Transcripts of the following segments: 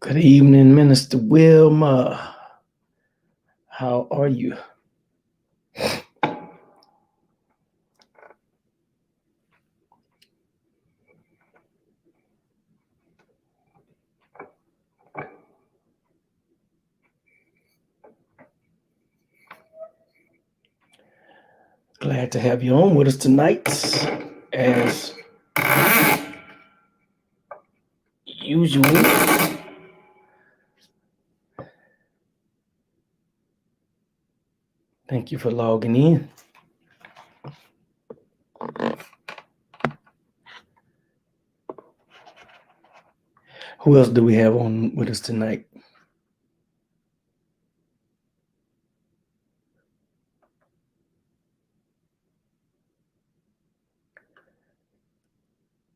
Good evening, Minister Wilma. How are you? Glad to have you on with us tonight. As usual, thank you for logging in. Who else do we have on with us tonight?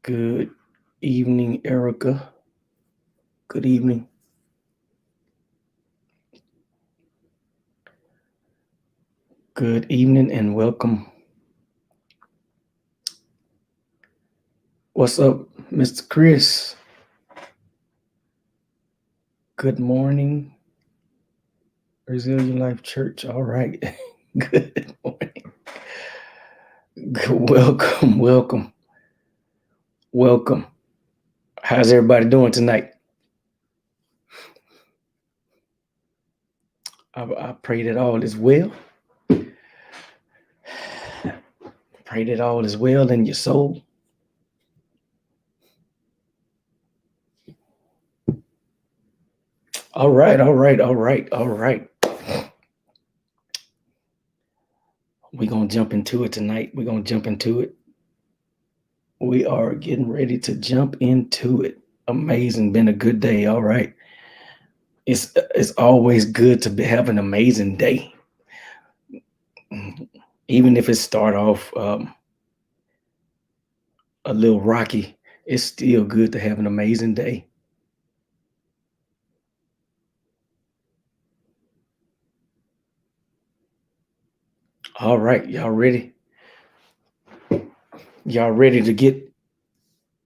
Good evening, Erica. Good evening. Good evening and welcome. What's up, Mr. Chris? Good morning, Resilient Life Church. All right. Good morning. Welcome, welcome, welcome. How's everybody doing tonight? I pray that all is well. Pray that all is well in your soul. All right. We're going to jump into it tonight. We are getting ready to jump into it. Amazing. Been a good day. All right. It's always good to have an amazing day. Even if it start off a little rocky, it's still good to have an amazing day. All right, y'all ready? Y'all ready to get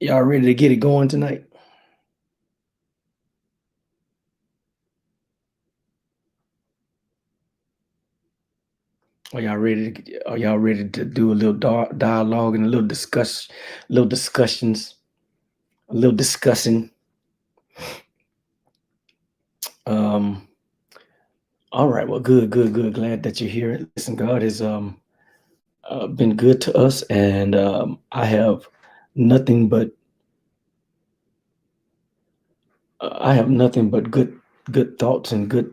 it going tonight? Are y'all ready to do a little dialogue and a little discussions, a little discussing? All right, well, good. Glad that you're here. Listen, God has been good to us, and I have nothing but good thoughts and good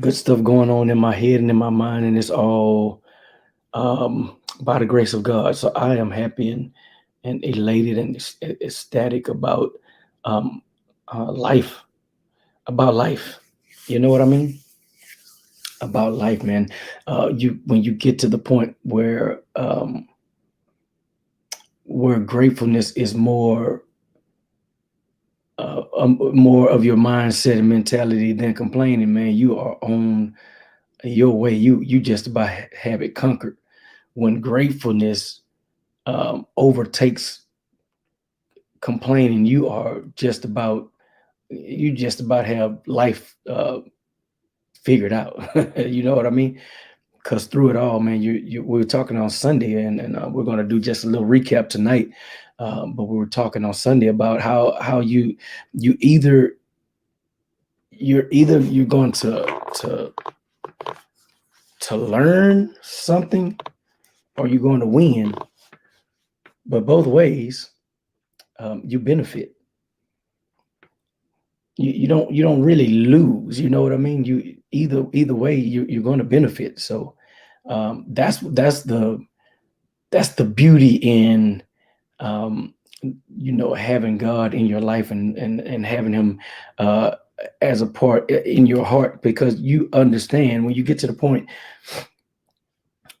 good stuff going on in my head and in my mind, and it's all by the grace of God. So I am happy and elated and ecstatic about life. About life. You know what I mean? About life, man. When you get to the point where gratefulness is more of your mindset and mentality than complaining, man, you are on your way. You just about have it conquered. When gratefulness overtakes complaining, you just about have life figured out. You know what I mean? Because through it all, man, we were talking on Sunday, and we're going to do just a little recap tonight. But we were talking on Sunday about how you're going to learn something, or you're going to win. But both ways, you benefit. You don't really lose. You know what I mean? You either way, you're going to benefit. So that's the beauty in having God in your life and having Him as a part in your heart, because you understand when you get to the point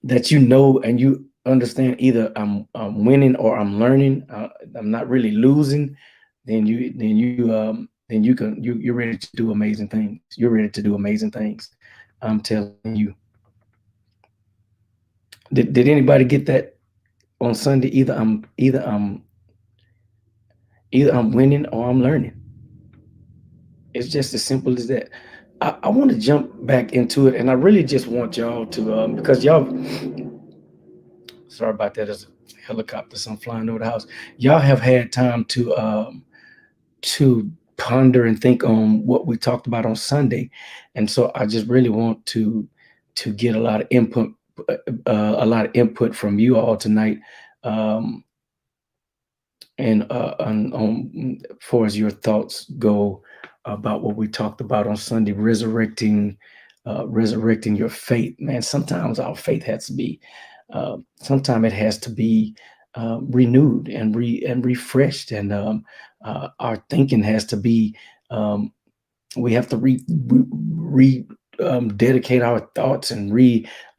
that and you understand either I'm winning or I'm learning. I'm not really losing. Then you're ready to do amazing things. You're ready to do amazing things. I'm telling you. Did anybody get that on Sunday? Either I'm Either I'm winning or I'm learning. It's just as simple as that. I want to jump back into it, and I really just want y'all to, because y'all, sorry about that, there's a helicopter, some flying over the house. Y'all have had time to ponder and think on what we talked about on Sunday, and so I just really want to get a lot of input, a lot of input from you all tonight, um, and on far as your thoughts go about what we talked about on Sunday, resurrecting your faith. Man, sometimes our faith has to be, sometimes it has to be renewed and refreshed, and our thinking has to be. We have to dedicate our thoughts and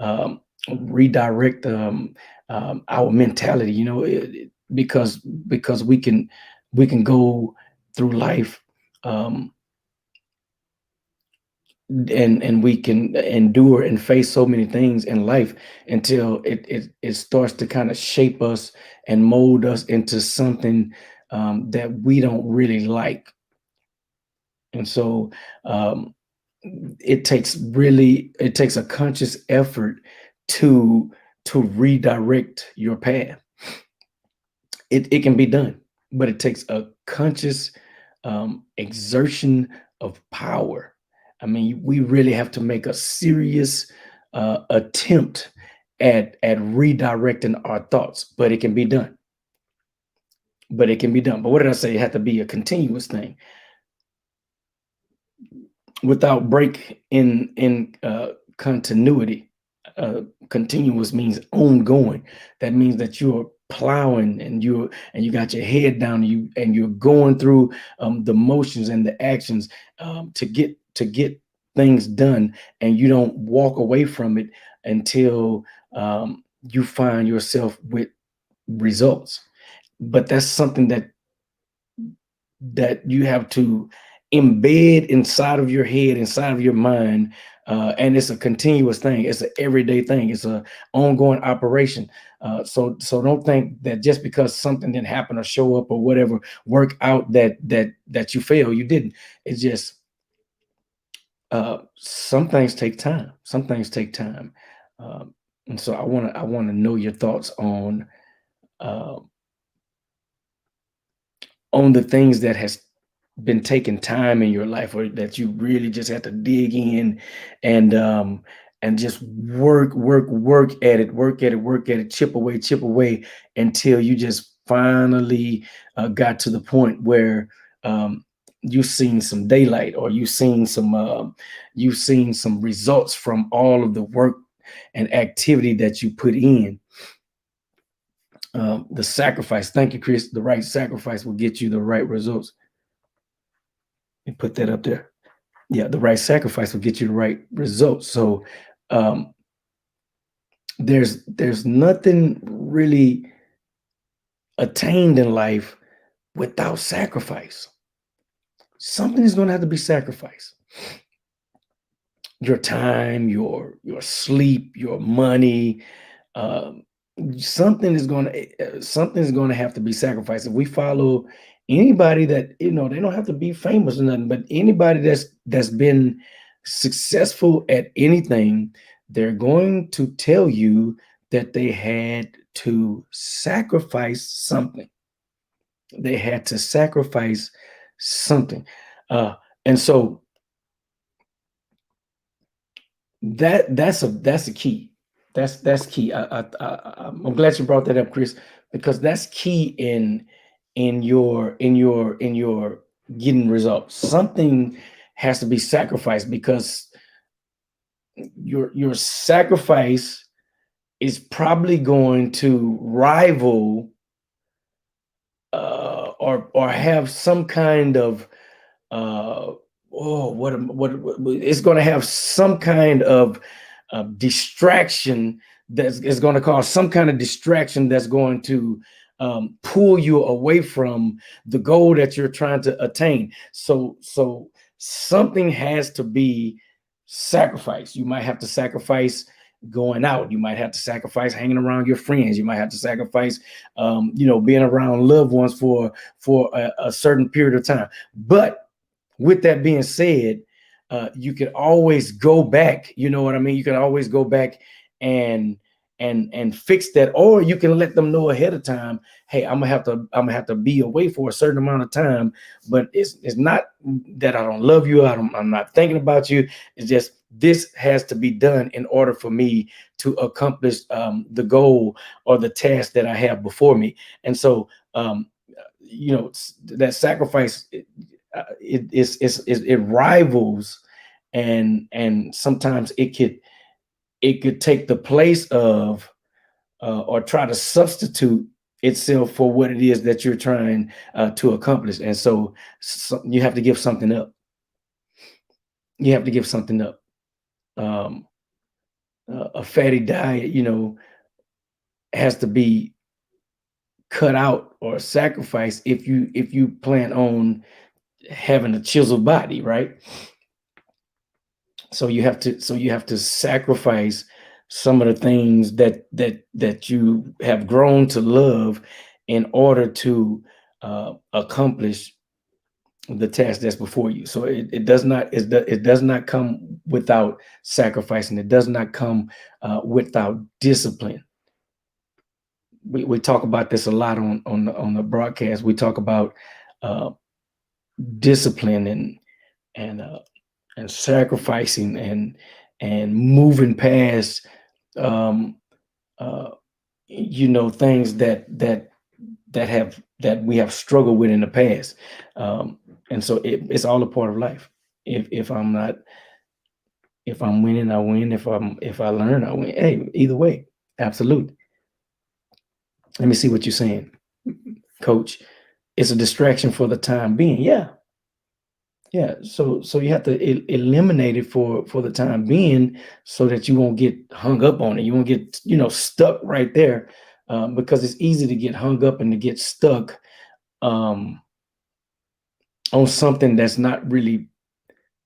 um, redirect our mentality. Because we can go through life, um, and we can endure and face so many things in life until it starts to kind of shape us and mold us into something that we don't really like. And so um, it takes a conscious effort to redirect your path. It can be done, but it takes a conscious exertion of power. I mean, we really have to make a serious attempt at redirecting our thoughts, but it can be done. But what did I say? It had to be a continuous thing without break in continuity. Continuous means ongoing. That means that you're plowing and you got your head down, and you're going through the motions and the actions to get things done, and you don't walk away from it until you find yourself with results. But that's something that you have to embed inside of your head, inside of your mind, and it's a continuous thing. It's an everyday thing. It's a ongoing operation. So don't think that just because something didn't happen or show up or whatever work out that you fail. You didn't. It's just some things take time. Some things take time, um, and so I want to know your thoughts uh, on the things that has been taking time in your life, or that you really just have to dig in and just work at it, chip away until you just finally got to the point where um, you've seen some daylight, or you've seen some results from all of the work and activity that you put in. The sacrifice, thank you, Chris. The right sacrifice will get you the right results. And put that up there. Yeah, the right sacrifice will get you the right results. So um, there's nothing really attained in life without sacrifice. Something is going to have to be sacrificed. Your time, your sleep, your money, um, something is going to have to be sacrificed. If we follow anybody that, they don't have to be famous or nothing, but anybody that's been successful at anything, they're going to tell you that they had to sacrifice something. They had to sacrifice something. And so that's a key. That's key. I'm glad you brought that up, Chris, because that's key in your getting results. Something has to be sacrificed, because your sacrifice is probably going to rival, or have some kind of uh it's going to have some kind of distraction, that's is going to cause some kind of distraction that's going to pull you away from the goal that you're trying to attain. So something has to be sacrificed. You might have to sacrifice going out. You might have to sacrifice hanging around your friends. You might have to sacrifice, being around loved ones for a certain period of time. But with that being said, you can always go back. You know what I mean? You can always go back and fix that, or you can let them know ahead of time. Hey, I'm gonna have to be away for a certain amount of time, but it's not that I don't love you. I'm not thinking about you. It's just this has to be done in order for me to accomplish the goal or the task that I have before me. And so, that sacrifice, it rivals, and sometimes it could take the place of, or try to substitute itself for what it is that you're trying to accomplish. And so you have to give something up. You have to give something up. Um, a fatty diet, has to be cut out or sacrificed if you plan on having a chiseled body, right? So you have to sacrifice some of the things that you have grown to love in order to accomplish the task that's before you. So it does not come without sacrificing. It does not come without discipline. We talk about this a lot on the broadcast. We talk about uh, discipline and uh, and sacrificing and moving past um uh things that we have struggled with in the past. And so it's all a part of life. If I'm winning, I win. If I learn, I win. Hey, either way. Absolutely. Let me see what you're saying, coach. It's a distraction for the time being. Yeah. Yeah, so you have to eliminate it for the time being, so that you won't get hung up on it. You won't get stuck right there, because it's easy to get hung up and to get stuck um, on something that's not really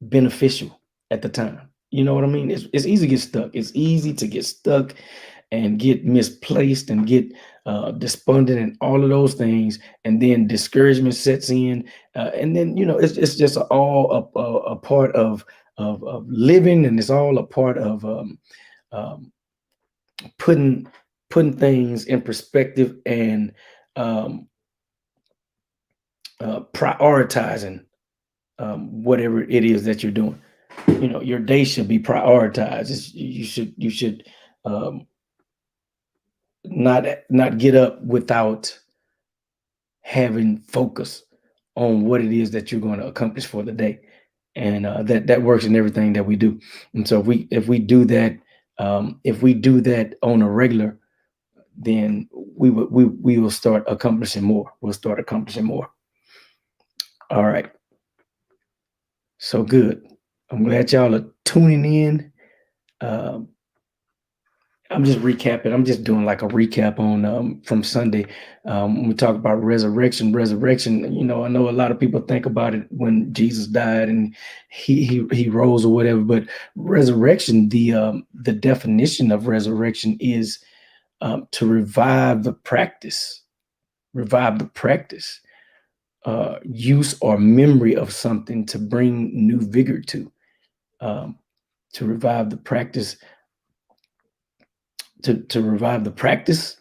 beneficial at the time. You know what I mean? It's easy to get stuck. It's easy to get stuck and get misplaced and get despondent and all of those things, and then discouragement sets in, and then it's just all a part of living, and it's all a part of um, putting putting things in perspective, and um, prioritizing whatever it is that you're doing. Your day should be prioritized. You should um, not get up without having focus on what it is that you're going to accomplish for the day. And that works in everything that we do. And so if we do that on a regular, then we will start accomplishing more. We'll start accomplishing more. All right. So good. I'm glad y'all are tuning in. Um, I'm just recapping. I'm just doing like a recap on from Sunday. When we talk about resurrection. Resurrection. I know a lot of people think about it when Jesus died and he rose or whatever. But resurrection, the definition of resurrection is to revive the practice, use or memory of something to bring new vigor to. Um, to revive the practice, to revive the practice,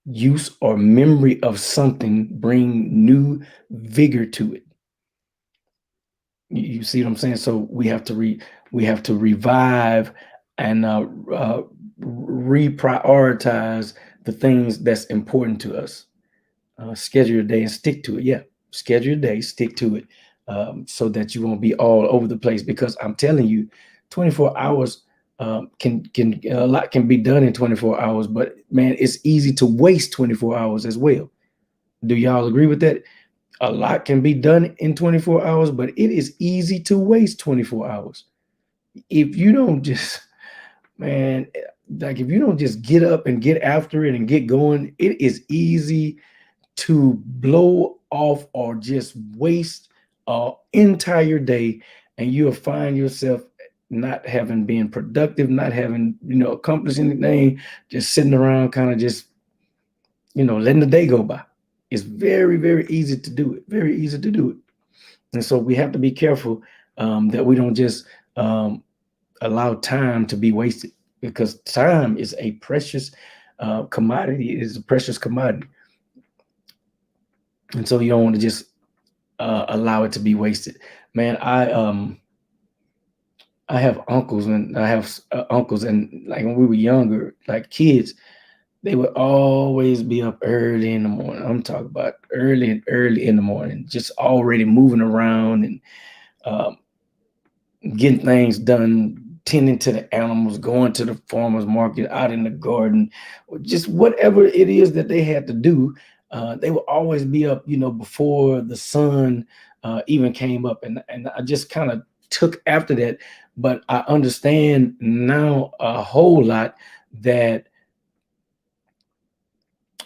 use, or memory of something, bring new vigor to it. You see what I'm saying? So we have to revive and reprioritize the things that's important to us. Schedule your day and stick to it. Yeah, schedule your day, stick to it, so that you won't be all over the place. Because I'm telling you, 24 hours, can a lot can be done in 24 hours. But man, it's easy to waste 24 hours as well. Do y'all agree with that? A lot can be done in 24 hours, but it is easy to waste 24 hours if you don't just, man, like if you don't just get up and get after it and get going. It is easy to blow off or just waste an entire day, and you'll find yourself not having been productive, not having, accomplished anything, just sitting around kind of just, letting the day go by. It's very, very easy to do it. Very easy to do it. And so we have to be careful that we don't just allow time to be wasted, because time is a precious commodity. It is a precious commodity. And so you don't want to just allow it to be wasted. Man, I have uncles, and I have uncles, and like when we were younger, like kids, they would always be up early in the morning. I'm talking about early in the morning, just already moving around and um, getting things done, tending to the animals, going to the farmer's market, out in the garden, or just whatever it is that they had to do. They would always be up, before the sun even came up, and I just kind of took after that. But I understand now a whole lot that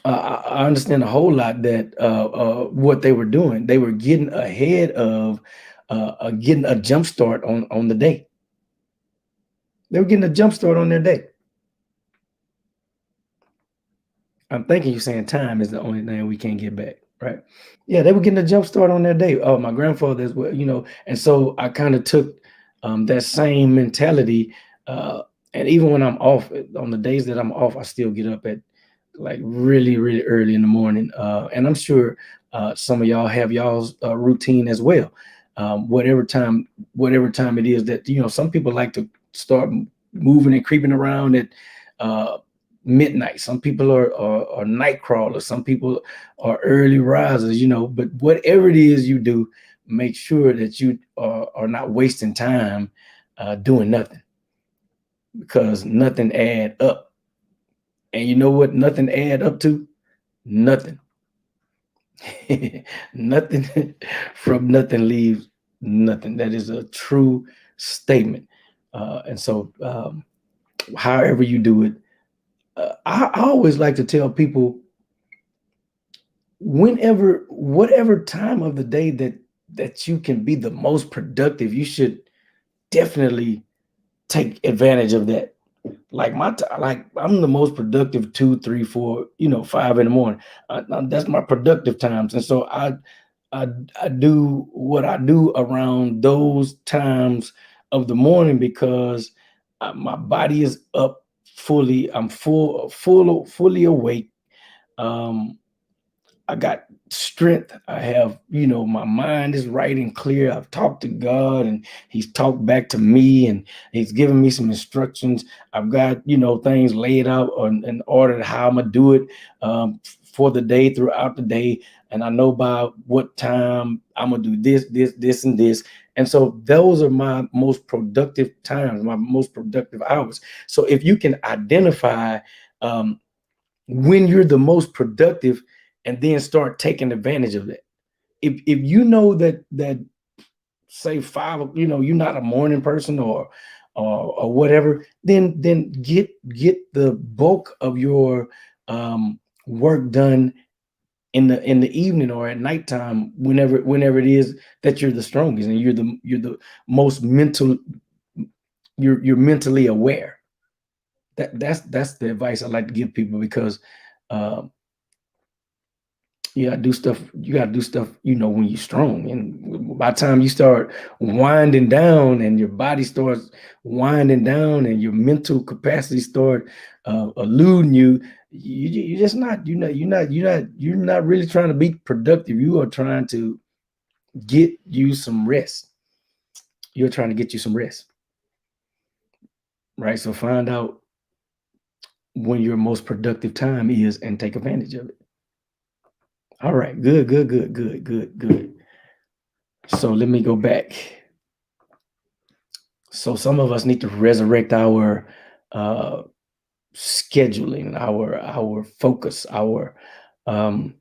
I understand a whole lot that what they were doing. They were getting ahead of getting a jump start on the day. They were getting a jump start on their day. I'm thinking you're saying time is the only thing we can't get back, right? Yeah, they were getting a jump start on their day. Oh, my grandfather as well, and so I kind of took that same mentality. Uh, and even when I'm off, on the days that I'm off, I still get up at like really, really early in the morning. And I'm sure some of y'all have y'all's routine as well. Whatever time it is that, some people like to start moving and creeping around at uh, midnight. Some people are night crawlers. Some people are early risers, but whatever it is you do, make sure that you are not wasting time doing nothing, because nothing add up. And you know what nothing add up to? Nothing. Nothing from nothing leaves nothing. That is a true statement. And so, however you do it, I always like to tell people, whatever time of the day that you can be the most productive, you should definitely take advantage of that. Like like I'm the most productive 2, 3, 4, 5 in the morning. That's my productive times, and so I I do what I do around those times of the morning, because my body is up fully. I'm fully awake. Um, I got strength. I have, my mind is right and clear. I've talked to God, and He's talked back to me, and He's given me some instructions. I've got, things laid out in order to how I'm gonna do it for the day, throughout the day. And I know by what time I'm gonna do this, and this. And so those are my most productive times, my most productive hours. So if you can identify um, when you're the most productive, and then start taking advantage of that. If you know that say five, you're not a morning person, or whatever, then get the bulk of your work done in the evening or at nighttime, whenever it is that you're the strongest, and you're the most you're mentally aware. That's the advice I like to give people, because um you gotta do stuff, when you're strong. And by the time you start winding down, and your body starts winding down, and your mental capacity start eluding you, you're just not, you're not really trying to be productive. You are trying to get you some rest. You're trying to get you some rest, right? So find out when your most productive time is, and take advantage of it. All right, good, good, good, good, good, good. So let me go back. So some of us need to resurrect our uh, scheduling, our focus, our um,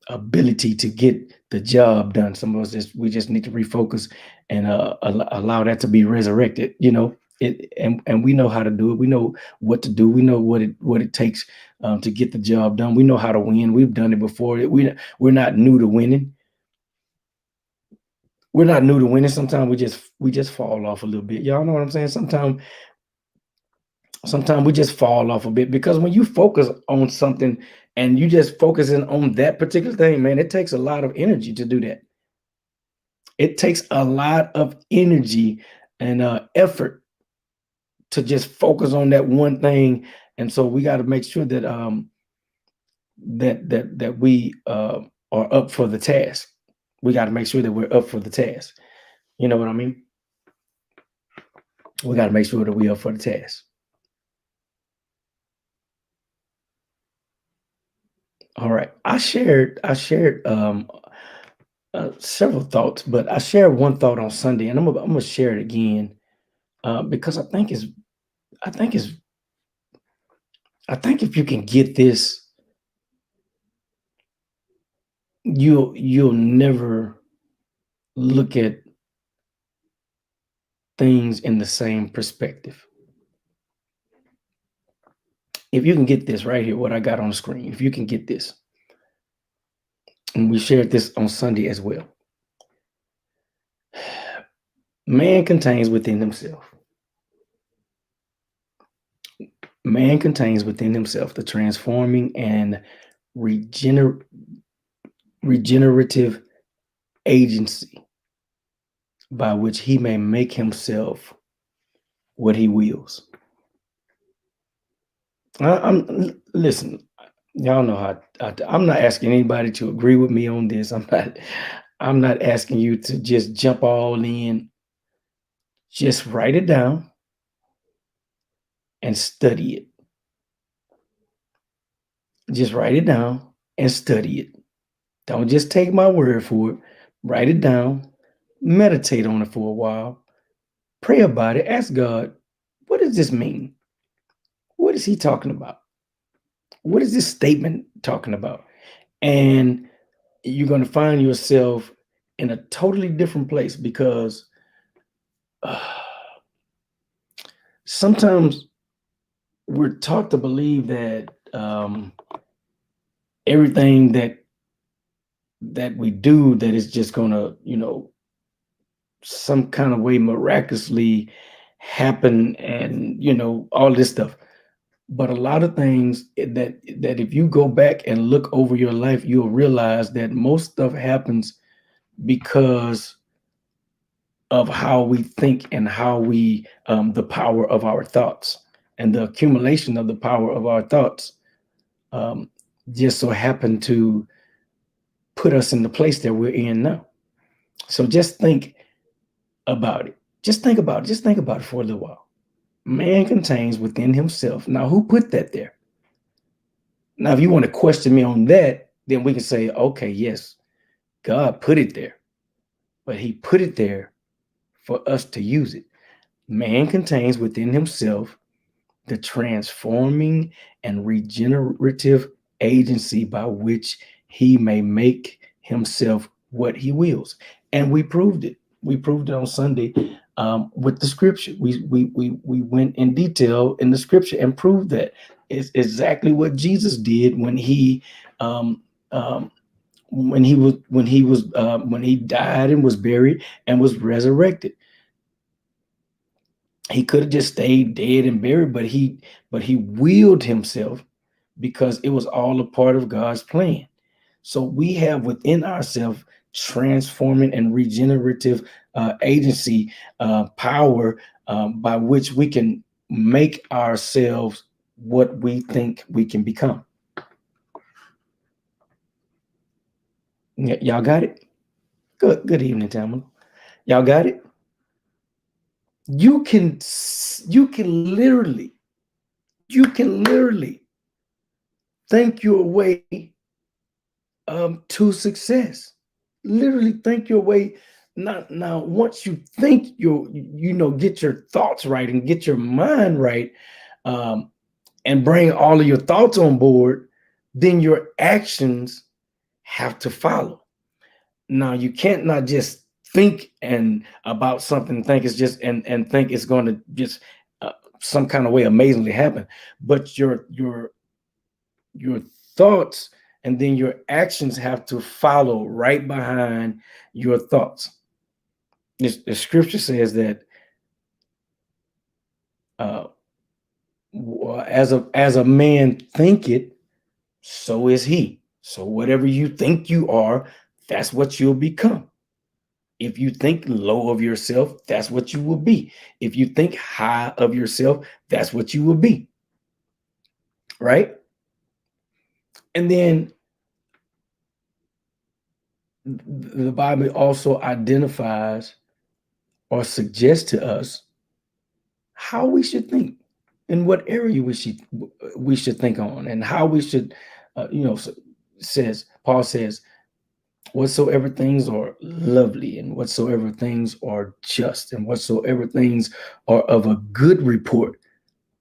ability to get the job done. Some of us we just need to refocus, and allow that to be resurrected. And we know how to do it. We know what to do. We know what it takes to get the job done. We know how to win. We've done it before. We're not new to winning. we're not new to winning. Sometimes we just fall off a little bit. Y'all know what I'm saying? Sometimes we just fall off a bit because when you focus on something and you just focusing on that particular thing, man, it takes a lot of energy to do that. It takes a lot of energy and effort to just focus on that one thing. And so we got to make sure that that we are up for the task. We got to make sure that we're up for the task. You know what I mean? We got to make sure that we're up for the task. All right. I shared several thoughts, but I shared one thought on Sunday, and I'm gonna share it again because I think it's I think if you can get this, you'll never look at things in the same perspective. If you can get this right here, what I got on the screen, if you can get this, and we shared this on Sunday as well. Man contains within himself. Man contains within himself the transforming and regener- regenerative agency by which he may make himself what he wills. Listen. Y'all know how I'm not asking anybody to agree with me on this. I'm not asking you to just jump all in. Just write it down and study it. Just write it down and study it. Don't just take my word for it. Write it down, meditate on it for a while, pray about it, ask God, what does this mean? What is he talking about? What is this statement talking about? And you're going to find yourself in a totally different place because uh, sometimes we're taught to believe that everything that we do that is just gonna, some kind of way miraculously happen, and all this stuff. But a lot of things that if you go back and look over your life, you'll realize that most stuff happens because of how we think and how we the power of our thoughts and the accumulation of the power of our thoughts um, just so happen to put us in the place that we're in now. So just think about it. Just think about it. Just think about it for a little while. Man contains within himself. Now, who put that there? Now, if you want to question me on that, then we can say, okay, yes, God put it there, but he put it there for us to use it. Man contains within himself the transforming and regenerative agency by which he may make himself what he wills. And we proved it. We proved it on Sunday with the scripture. We went in detail in the scripture and proved that it's exactly what Jesus did um, um, when he died and was buried and was resurrected. He could have just stayed dead and buried, but he willed himself because it was all a part of God's plan. So we have within ourselves transforming and regenerative agency power by which we can make ourselves what we think we can become. Y'all got it? Good evening, Tamala. Y'all got it? You can you can literally you can literally think your way to success. Literally think your way. Now, once you think get your thoughts right and get your mind right, um, and bring all of your thoughts on board, then your actions have to follow. Now, you can't not just think and about something, think it's just and think it's going to just some kind of way amazingly happen, but your thoughts and then your actions have to follow right behind your thoughts. the scripture says that uh, as a man thinketh, so is he. So whatever you think you are, that's what you'll become. If you think low of yourself, that's what you will be. If you think high of yourself, that's what you will be. Right? And then the Bible also identifies or suggests to us how we should think, in what area we should think on, and how we should, says Paul says, whatsoever things are lovely, and whatsoever things are just, and whatsoever things are of a good report,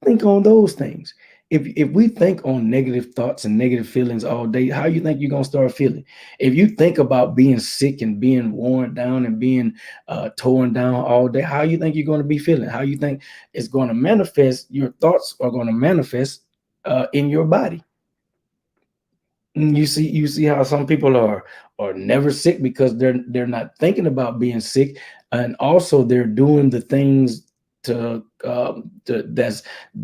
think on those things. If we think on negative thoughts and negative feelings all day, how you think you're gonna start feeling? If you think about being sick and being worn down and being torn down all day, how you think you're gonna be feeling? How you think it's gonna manifest? Your thoughts are gonna manifest in your body. You see how some people are never sick because they're not thinking about being sick, and also they're doing the things that's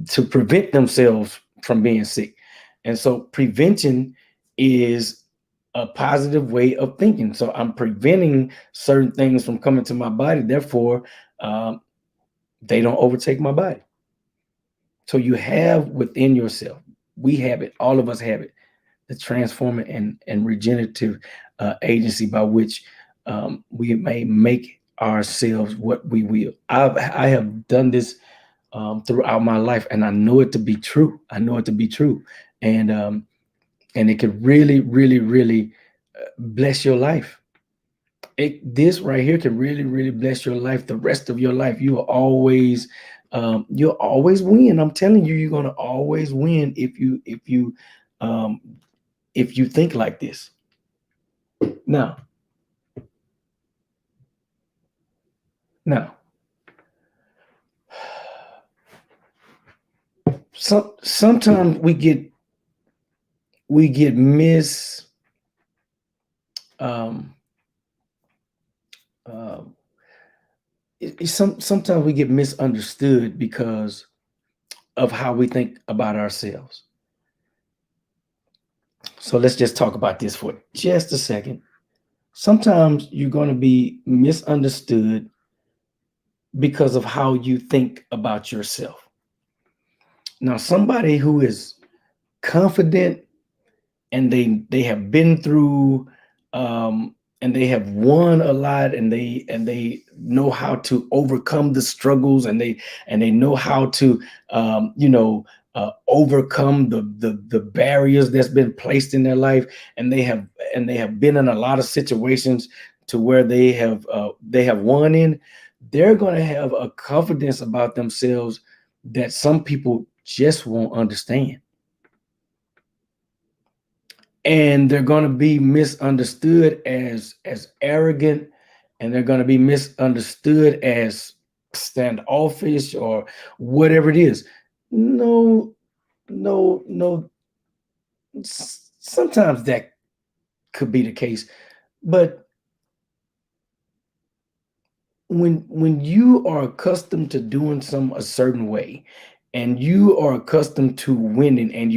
to prevent themselves from being sick. And so prevention is a positive way of thinking. So I'm preventing certain things from coming to my body, therefore um, they don't overtake my body. So you have within yourself, we have it, all of us have it, the transforming and regenerative agency by which we may make ourselves what we will. I have done this throughout my life, and I know it to be true. I know it to be true, and and it could really, really, really bless your life. This right here can really, really bless your life. The rest of your life, you'll always win. I'm telling you, you're gonna always win um, if you think like this. Now, now, sometimes we get um uh, sometimes we get misunderstood because of how we think about ourselves. So let's just talk about this for just a second. Sometimes you're going to be misunderstood because of how you think about yourself. Now, somebody who is confident and they have been through and they have won a lot, and they know how to overcome the struggles, and they know how to overcome the barriers that's been placed in their life, and they have been in a lot of situations to where they have won in. They're going to have a confidence about themselves that some people just won't understand, and they're going to be misunderstood as arrogant, and they're going to be misunderstood as standoffish or whatever it is. No, no, no. Sometimes that could be the case, but when you are accustomed to doing some a certain way, and you are accustomed to winning, and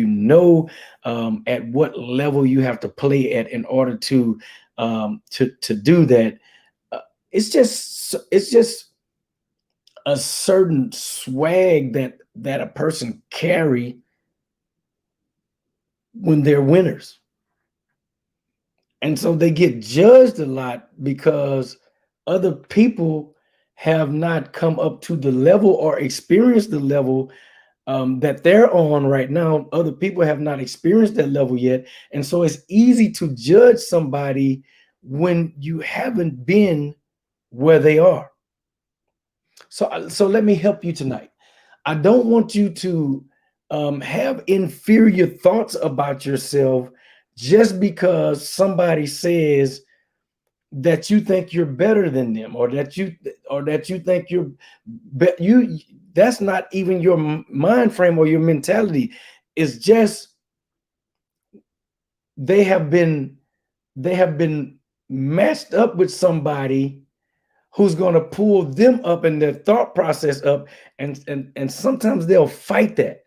at what level you have to play at in order to do that, uh, it's just a certain swag that a person carry when they're winners. And so they get judged a lot because other people have not come up to the level or experienced the level that they're on right now. Other people have not experienced that level yet. And so it's easy to judge somebody when you haven't been where they are. So let me help you tonight. I don't want you to have inferior thoughts about yourself just because somebody says that you think you're better than them, or that you think you that's not even your mind frame or your mentality. It's just they have been they have been matched up with somebody who's going to pull them up and their thought process up, and sometimes they'll fight that.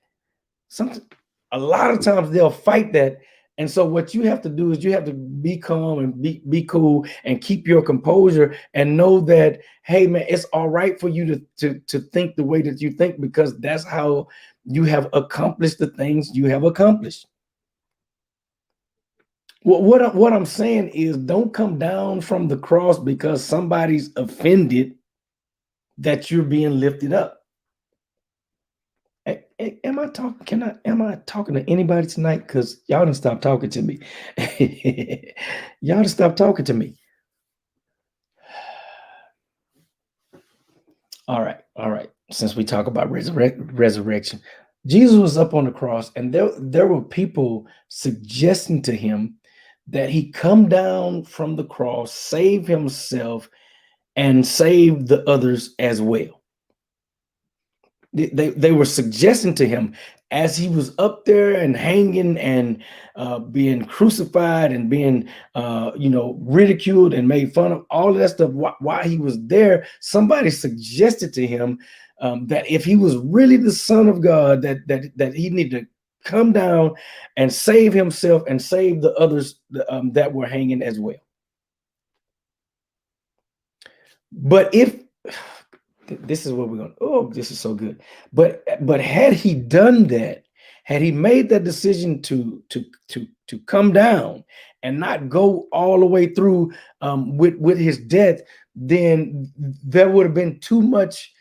Some A lot of times they'll fight that. And so what you have to do is you have to be calm and be cool and keep your composure and know that, hey man, it's all right for you to think the way that you think, because that's how you have accomplished the things you have accomplished. What I'm saying is, don't come down from the cross because somebody's offended that you're being lifted up. Am I talking? Am I talking to anybody tonight? Because y'all didn't stop talking to me. Y'all didn't stop talking to me. All right, all right. Since we talk about resurrection, Jesus was up on the cross, and there were people suggesting to him that he come down from the cross, save himself, and save the others as well. They were suggesting to him as he was up there and hanging and being crucified and being ridiculed and made fun of, all of that stuff while he was there. Somebody suggested to him that if he was really the Son of God, that he needed to come down and save himself and save the others that were hanging as well. But if this is what we're going, oh, this is so good. But had he done that, had he made that decision to come down and not go all the way through with his death, then there would have been too much.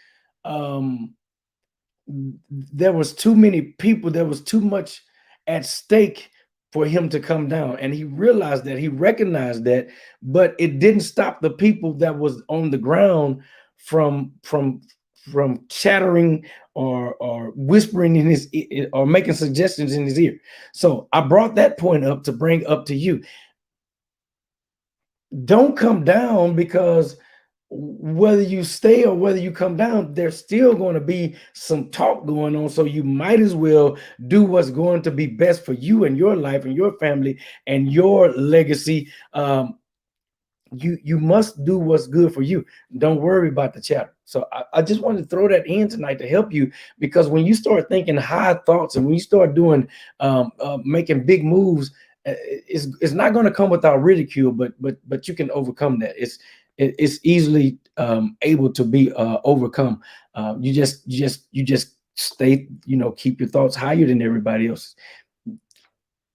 There was too many people. There was too much at stake for him to come down, and he realized that. He recognized that, but it didn't stop the people that was on the ground from chattering or whispering in his ear, or making suggestions in his ear. So I brought that point up to bring up to you. Don't come down, because whether you stay or whether you come down, there's still going to be some talk going on. So you might as well do what's going to be best for you and your life and your family and your legacy. You must do what's good for you. Don't worry about the chatter. So I just wanted to throw that in tonight to help you, because when you start thinking high thoughts and when you start doing making big moves, it's not going to come without ridicule, but you can overcome that. It's easily able to be overcome. You just stay, keep your thoughts higher than everybody else.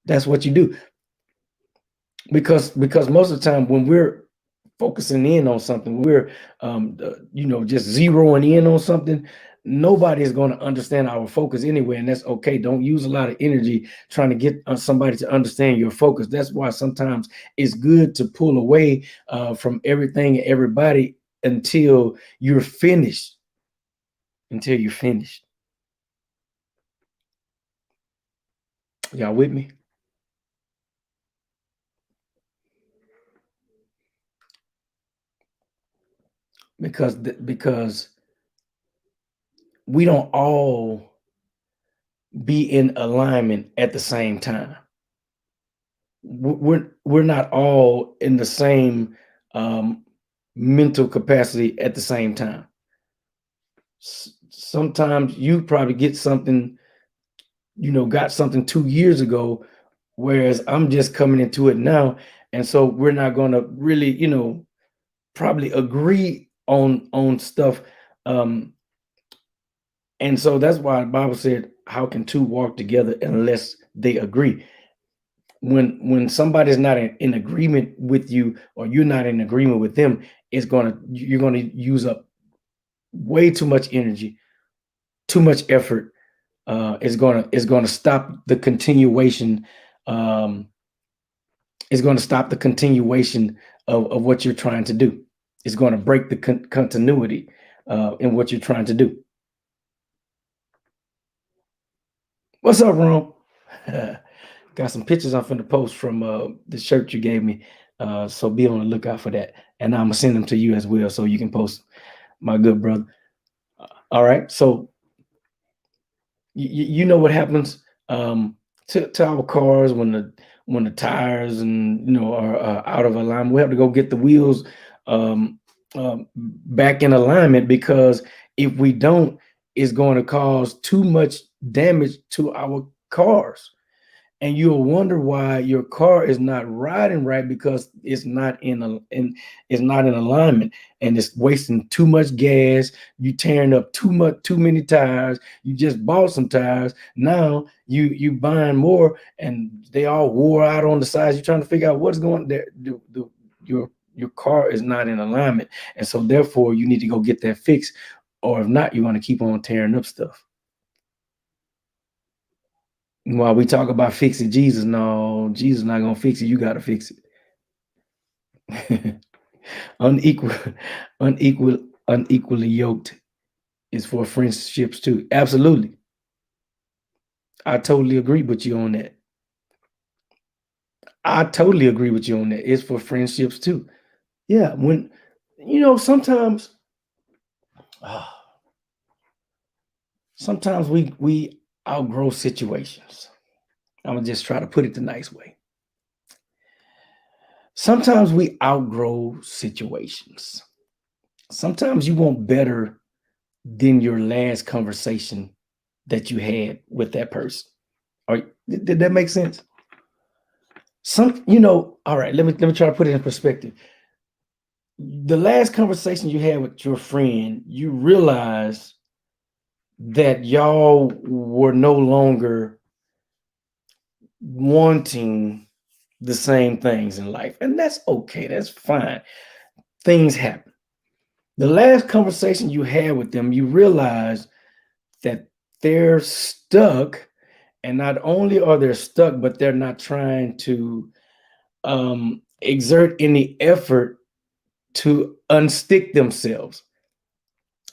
That's what you do. Because most of the time when we're focusing in on something, we're just zeroing in on something, nobody is going to understand our focus anyway, and that's okay. Don't use a lot of energy trying to get somebody to understand your focus. That's why sometimes it's good to pull away from everything and everybody until you're finished. Until you're finished. Y'all with me? Because we don't all be in alignment at the same time. We're not all in the same mental capacity at the same time. Sometimes you probably get something, got something 2 years ago, whereas I'm just coming into it now, and so we're not going to really, probably agree on stuff. And so that's why the Bible said, how can two walk together unless they agree? When somebody's not in agreement with you, or you're not in agreement with them, you're gonna use up way too much energy, too much effort. It's gonna stop the continuation. It's going to stop the continuation of what you're trying to do. It's going to break the continuity in what you're trying to do. What's up, Rome? Got some pictures I'm finna post from the shirt you gave me. So be on the lookout for that. And I'm gonna send them to you as well, so you can post, my good brother. All right. So you know what happens to our cars when the tires and are out of alignment. We have to go get the wheels back in alignment, because if we don't, it's going to cause too much damage to our cars, and you'll wonder why your car is not riding right, because it's not in alignment, and it's wasting too much gas. You tearing up too many tires. You just bought some tires, now you buying more, and they all wore out on the sides. You're trying to figure out what's going there. Your car is not in alignment, and so therefore you need to go get that fixed, or if not, you're going to keep on tearing up stuff. While we talk about fixing Jesus, no, Jesus not gonna fix it. You gotta fix it. Unequal, unequal, unequally yoked is for friendships too. Absolutely, I totally agree with you on that. I totally agree with you on that. It's for friendships too. Yeah, when sometimes, sometimes we outgrow situations. I'm gonna just try to put it the nice way. Sometimes we outgrow situations. Sometimes you want better than your last conversation that you had with that person. Or did that make sense? All right, let me try to put it in perspective. The last conversation you had with your friend, you realize that y'all were no longer wanting the same things in life. And that's okay. That's fine. Things happen. The last conversation you had with them, you realize that they're stuck, and not only are they stuck, but they're not trying to exert any effort to unstick themselves,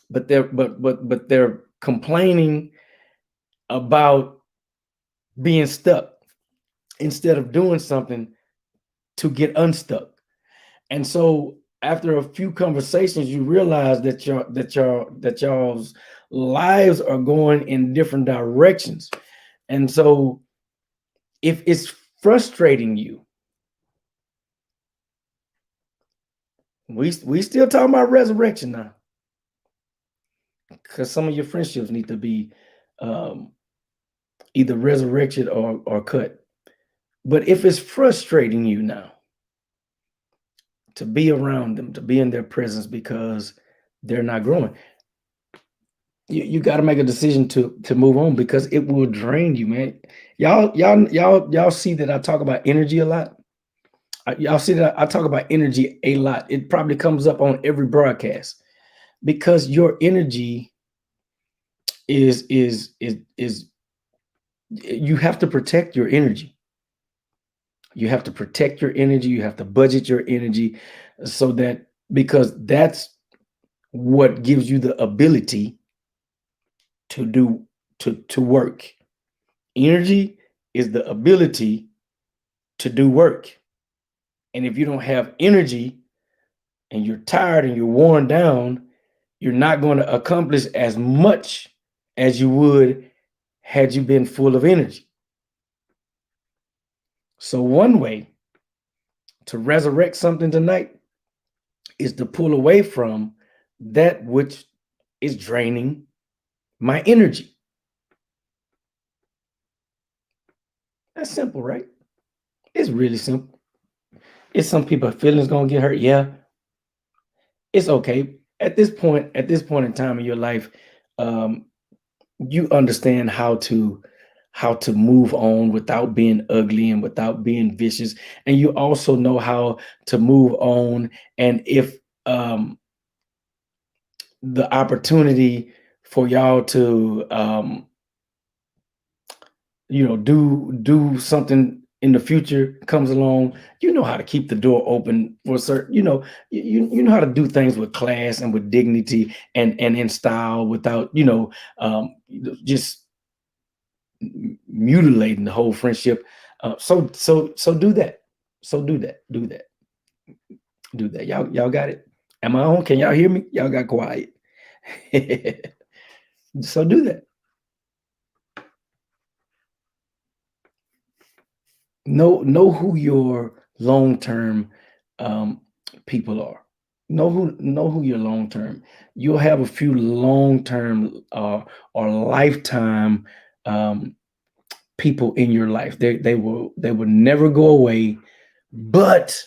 but they're complaining about being stuck instead of doing something to get unstuck. And so after a few conversations, you realize that y'all's lives are going in different directions. And so if it's frustrating you, we still talking about resurrection now, because some of your friendships need to be um, either resurrected or cut. But if it's frustrating you now to be around them, to be in their presence because they're not growing, you got to make a decision to move on, because it will drain you, man. Y'all see that I talk about energy a lot. Y'all see that I talk about energy a lot. It probably comes up on every broadcast, because your energy is you have to protect your energy. You have to protect your energy. You have to budget your energy, so that, because that's what gives you the ability to do to work. Energy is the ability to do work. And if you don't have energy, and you're tired and you're worn down, you're not going to accomplish as much as you would had you been full of energy. So one way to resurrect something tonight is to pull away from that which is draining my energy. That's simple, right? It's really simple. It's some people feelings gonna get hurt. Yeah, it's okay. At this point in time in your life, um, you understand how to move on without being ugly and without being vicious, and you also know how to move on. And if the opportunity for y'all to do something in the future comes along, you know how to keep the door open for certain, you know how to do things with class and with dignity, and in style, without just mutilating the whole friendship. So do that. So do that. Y'all got it. Am I on? Can y'all hear me? Y'all got quiet. So do that. Know who your long term um, people are. Know who your long term. You'll have a few long term or lifetime um, people in your life. They will never go away, but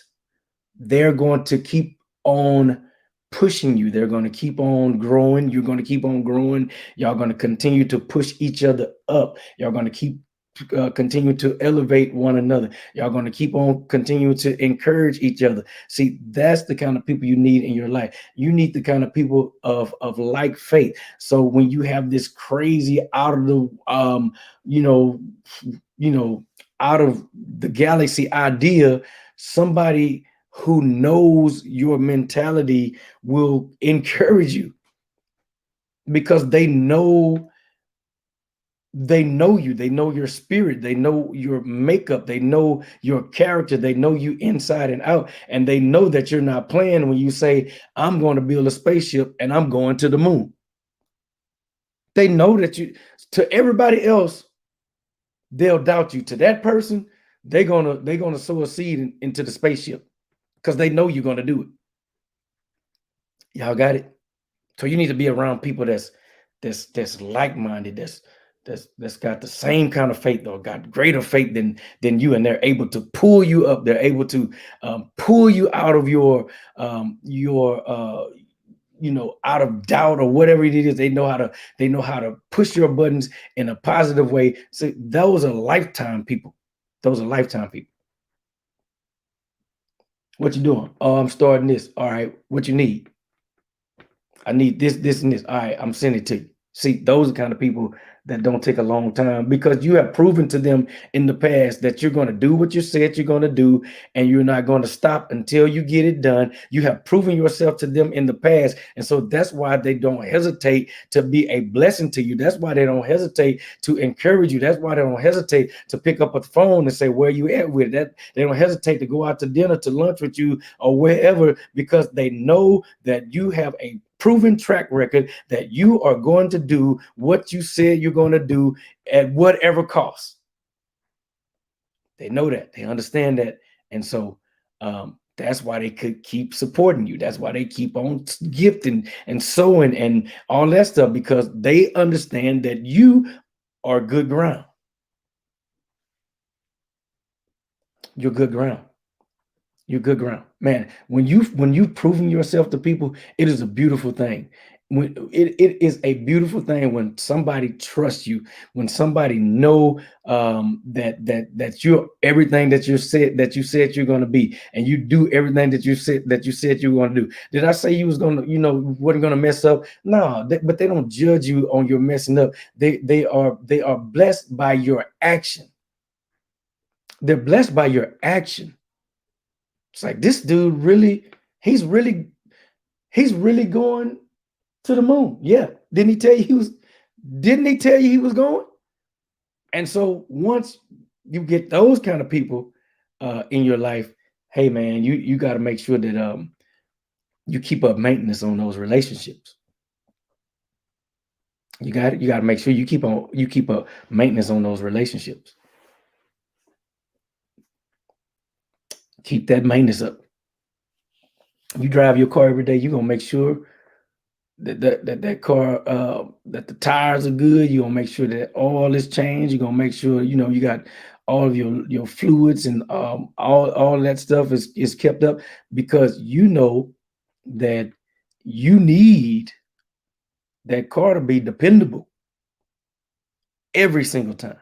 they're going to keep on pushing you. They're going to keep on growing. You're going to keep on growing. Y'all going to continue to push each other up. Y'all going to keep continue to elevate one another. Y'all going to keep on continue to encourage each other. See, that's the kind of people you need in your life. You need the kind of people of like faith. So when you have this crazy out of the you know you know out of the galaxy idea, somebody who knows your mentality will encourage you because they know you, they know your spirit, they know your makeup, they know your character, they know you inside and out, and they know that you're not playing when you say, I'm going to build a spaceship and I'm going to the moon. They know that you, to everybody else, they'll doubt you. To that person, they're gonna sow a seed into the spaceship because they know you're gonna do it. Y'all got it? So you need to be around people that's like-minded, that's got the same kind of faith or got greater faith than you, and they're able to pull you up. They're able to pull you out of your out of doubt or whatever it is. They know how to push your buttons in a positive way. So those are lifetime people. Those are lifetime people. What you doing? Oh, I'm starting this. All right. What you need? I need this, this, and this. All right, I'm sending it to you. See, those are kind of people that don't take a long time because you have proven to them in the past that you're going to do what you said you're going to do, and you're not going to stop until you get it done. You have proven yourself to them in the past. And so that's why they don't hesitate to be a blessing to you. That's why they don't hesitate to encourage you. That's why they don't hesitate to pick up a phone and say, where you at with that? They don't hesitate to go out to dinner, to lunch with you, or wherever, because they know that you have a proven track record that you are going to do what you said you're going to do at whatever cost. They know that, they understand that, and so that's why they could keep supporting you. That's why they keep on gifting and sowing and all that stuff, because they understand that you are good ground. You're good ground. You're good ground, man. When you've proven yourself to people, it is a beautiful thing. When it is a beautiful thing when somebody trusts you, when somebody know that you're everything that you said you're going to be, and you do everything that you said you were going to do. Did I say you was going to, wasn't going to mess up? No, but they don't judge you on your messing up. They are blessed by your action. They're blessed by your action. It's like, this dude really, he's really, he's really going to the moon. Yeah. Didn't he tell you he was going? And so once you get those kind of people in your life, hey man, you got to make sure that you keep up maintenance on those relationships. You got to make sure you keep up maintenance on those relationships. Keep that maintenance up. You drive your car every day, you're gonna make sure that car that the tires are good. You're gonna make sure that oil is changed. You're gonna make sure you got all of your fluids and all that stuff is kept up, because you know that you need that car to be dependable every single time.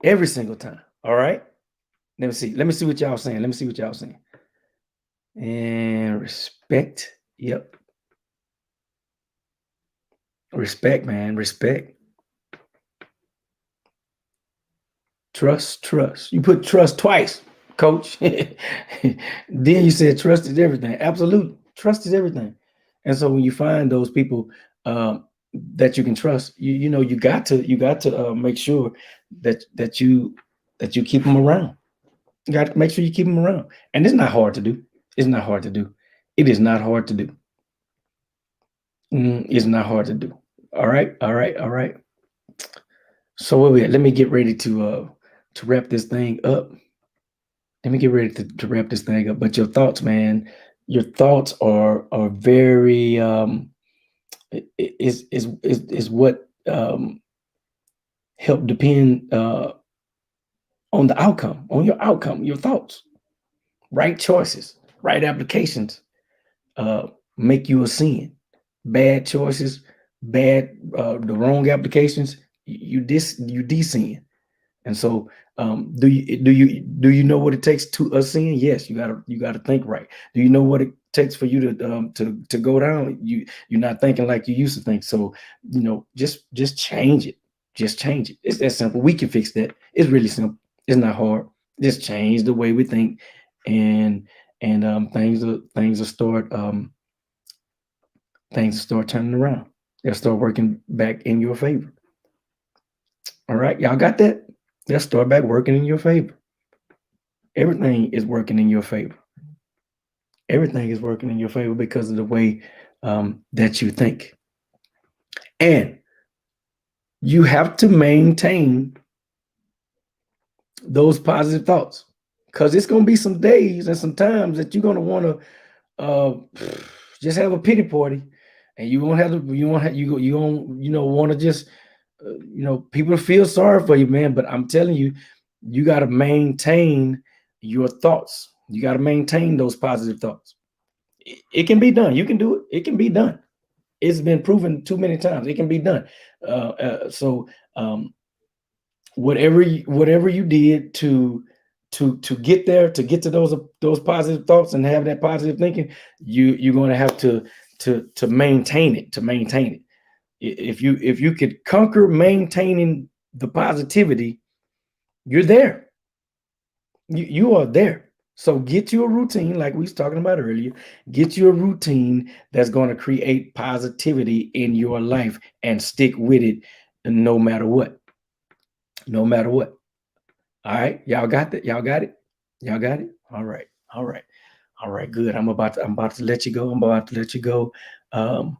Every single time. All right. Let me see. Let me see what y'all saying. Let me see what y'all saying. And respect. Yep. Respect, man. Respect. Trust. You put trust twice, coach. Then you said trust is everything. Absolutely. Trust is everything. And so when you find those people that you can trust, you got to make sure that you keep them around. You got to make sure you keep them around. And it's not hard to do. It's not hard to do. It is not hard to do. It's not hard to do. All right. All right. All right. So where we at? Let me get ready to wrap this thing up. Let me get ready to wrap this thing up. But your thoughts, man, your thoughts are very is what help depend on the outcome, on your outcome, your thoughts. Right choices, right applications make you a sin. Bad choices, the wrong applications, you de-sin. And so, do you know what it takes to ascend? Yes, you gotta think right. Do you know what it takes for you to go down? You're not thinking like you used to think. So, just change it. Just change it. It's that simple. We can fix that. It's really simple. It's not hard. Just change the way we think, and things will start turning around. They'll start working back in your favor. All right, y'all got that? They'll start back working in your favor. Everything is working in your favor. Everything is working in your favor because of the way that you think. And you have to maintain those positive thoughts because it's going to be some days and some times that you're going to want to just have a pity party, and you won't have to. You won't have you don't want to just people feel sorry for you, man. But I'm telling you, you got to maintain your thoughts. You got to maintain those positive thoughts. It can be done. You can do it. It can be done. It's been proven too many times. It can be done. So whatever you did to get there, to get to those positive thoughts and have that positive thinking, you're going to have to maintain it. To maintain it, if you could conquer maintaining the positivity, you're there. You are there. So get you a routine, like we was talking about earlier. Get you a routine that's going to create positivity in your life and stick with it no matter what. No matter what. All right. Y'all got that? Y'all got it? Y'all got it? All right. All right. All right. Good. I'm about to let you go. I'm about to let you go. Um,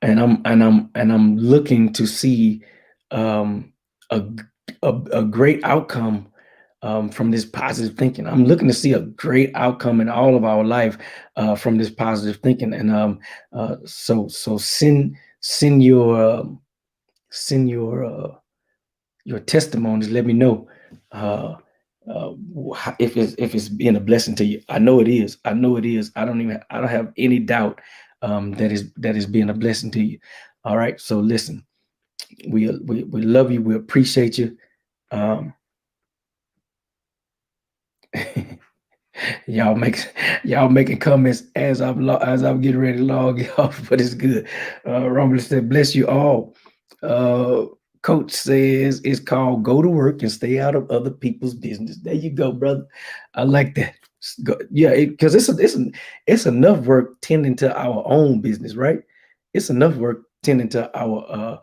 and I'm looking to see um, a, a great outcome from this positive thinking. I'm looking to see a great outcome in all of our life from this positive thinking. And so send send your testimonies. Let me know if it's being a blessing to you. I know it is. I know it is. I don't have any doubt that is being a blessing to you. All right. So listen, we love you. We appreciate you. Um, y'all make y'all making comments as I'm getting ready to log off, but it's good. Rumble said, "Bless you all." Uh, Coach says it's called "Go to Work and Stay Out of Other People's Business." There you go, brother. I like that. Yeah, because it's enough work tending to our own business, right? It's enough work tending to our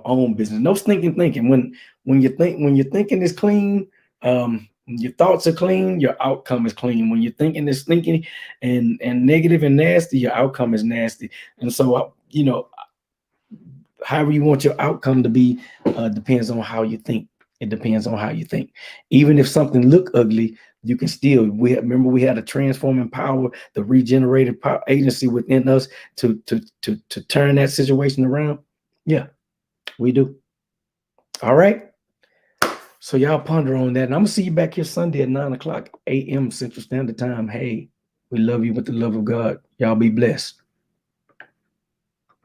own business. No stinking thinking. When your thinking is clean, your thoughts are clean, your outcome is clean. When you're thinking is thinking and negative and nasty, your outcome is nasty. And so however you want your outcome to be depends on how you think. It depends on how you think. Even if something look ugly, you can still. Remember we had a transforming power, the regenerative power agency within us to turn that situation around. Yeah, we do. All right. So y'all ponder on that. And I'm gonna see you back here Sunday at 9 o'clock a.m. Central Standard Time. Hey, we love you with the love of God. Y'all be blessed.